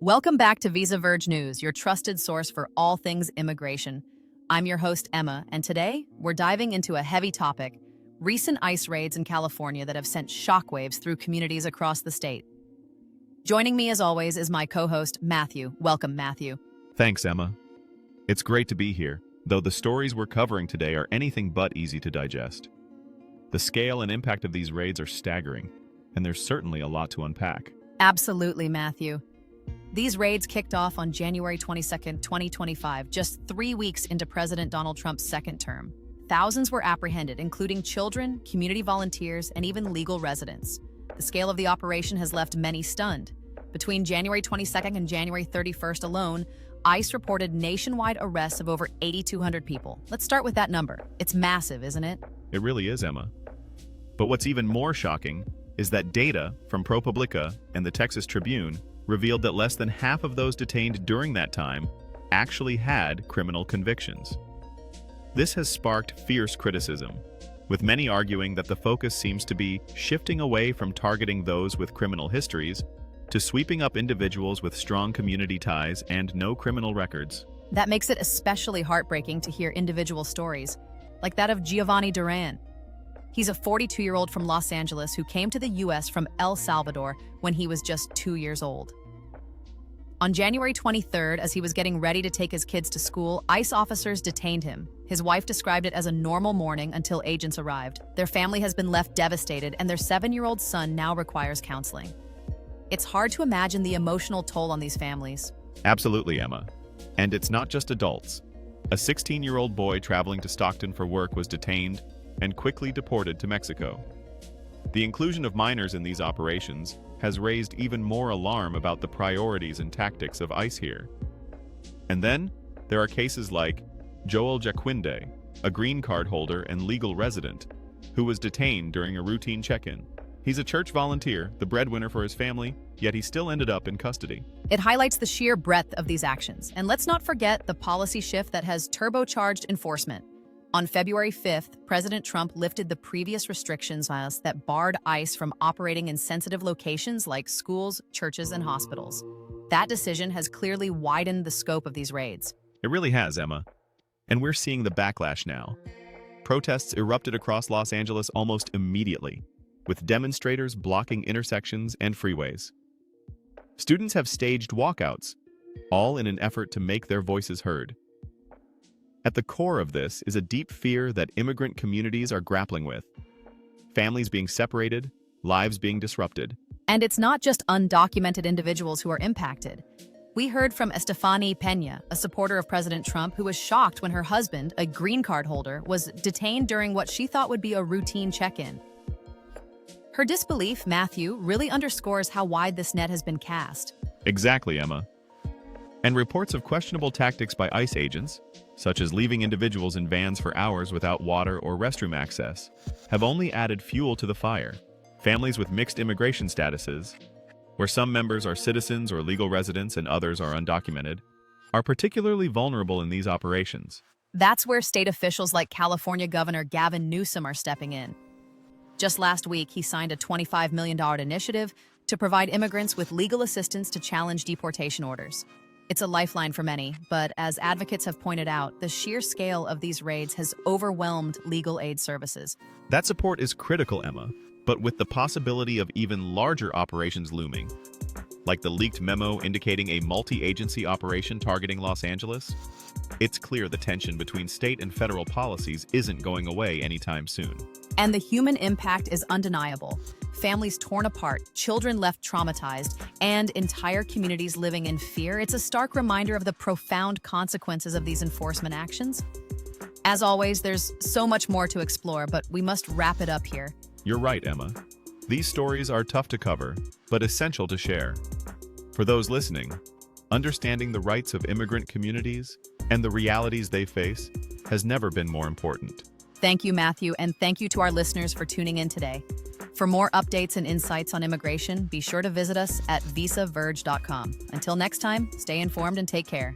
Welcome back to Visa Verge News, your trusted source for all things immigration. I'm your host, Emma, and today we're diving into a heavy topic, recent ICE raids in California that have sent shockwaves through communities across the state. Joining me, as always, is my co-host, Matthew. Welcome, Matthew. Thanks, Emma. It's great to be here, though the stories we're covering today are anything but easy to digest. The scale and impact of these raids are staggering, and there's certainly a lot to unpack. Absolutely, Matthew. These raids kicked off on January 22nd, 2025, just 3 weeks into President Donald Trump's second term. Thousands were apprehended, including children, community volunteers, and even legal residents. The scale of the operation has left many stunned. Between January 22nd and January 31st alone, ICE reported nationwide arrests of over 8,200 people. Let's start with that number. It's massive, isn't it? It really is, Emma. But what's even more shocking is that data from ProPublica and the Texas Tribune revealed that less than half of those detained during that time actually had criminal convictions. This has sparked fierce criticism, with many arguing that the focus seems to be shifting away from targeting those with criminal histories to sweeping up individuals with strong community ties and no criminal records. That makes it especially heartbreaking to hear individual stories, like that of Giovanni Duran. He's a 42-year-old from Los Angeles who came to the U.S. from El Salvador when he was just 2 years old. On January 23rd, as he was getting ready to take his kids to school, ICE officers detained him. His wife described it as a normal morning until agents arrived. Their family has been left devastated, and their 7-year-old son now requires counseling. It's hard to imagine the emotional toll on these families. Absolutely, Emma. And it's not just adults. A 16-year-old boy traveling to Stockton for work was detained and quickly deported to Mexico. The inclusion of minors in these operations has raised even more alarm about the priorities and tactics of ICE here. And then, there are cases like Joel Jaquinde, a green card holder and legal resident, who was detained during a routine check-in. He's a church volunteer, the breadwinner for his family, yet he still ended up in custody. It highlights the sheer breadth of these actions. And let's not forget the policy shift that has turbocharged enforcement. On February 5th, President Trump lifted the previous restrictions on us that barred ICE from operating in sensitive locations like schools, churches, and hospitals. That decision has clearly widened the scope of these raids. It really has, Emma. And we're seeing the backlash now. Protests erupted across Los Angeles almost immediately, with demonstrators blocking intersections and freeways. Students have staged walkouts, all in an effort to make their voices heard. At the core of this is a deep fear that immigrant communities are grappling with. Families being separated, lives being disrupted. And it's not just undocumented individuals who are impacted. We heard from Estefany Peña, a supporter of President Trump, who was shocked when her husband, a green card holder, was detained during what she thought would be a routine check-in. Her disbelief, Matthew, really underscores how wide this net has been cast. Exactly, Emma. And reports of questionable tactics by ICE agents, such as leaving individuals in vans for hours without water or restroom access, have only added fuel to the fire. Families with mixed immigration statuses, where some members are citizens or legal residents and others are undocumented, are particularly vulnerable in these operations. That's where state officials like California Governor Gavin Newsom are stepping in. Just last week, he signed a $25 million initiative to provide immigrants with legal assistance to challenge deportation orders. It's a lifeline for many, but as advocates have pointed out, the sheer scale of these raids has overwhelmed legal aid services. That support is critical, Emma, but with the possibility of even larger operations looming, like the leaked memo indicating a multi-agency operation targeting Los Angeles, it's clear the tension between state and federal policies isn't going away anytime soon. And the human impact is undeniable. Families torn apart, children left traumatized, and entire communities living in fear. It's a stark reminder of the profound consequences of these enforcement actions. As always, there's so much more to explore, but we must wrap it up here. You're right, Emma. These stories are tough to cover, but essential to share. For those listening, understanding the rights of immigrant communities and the realities they face has never been more important. Thank you, Matthew, and thank you to our listeners for tuning in today. For more updates and insights on immigration, be sure to visit us at visaverge.com. Until next time, stay informed and take care.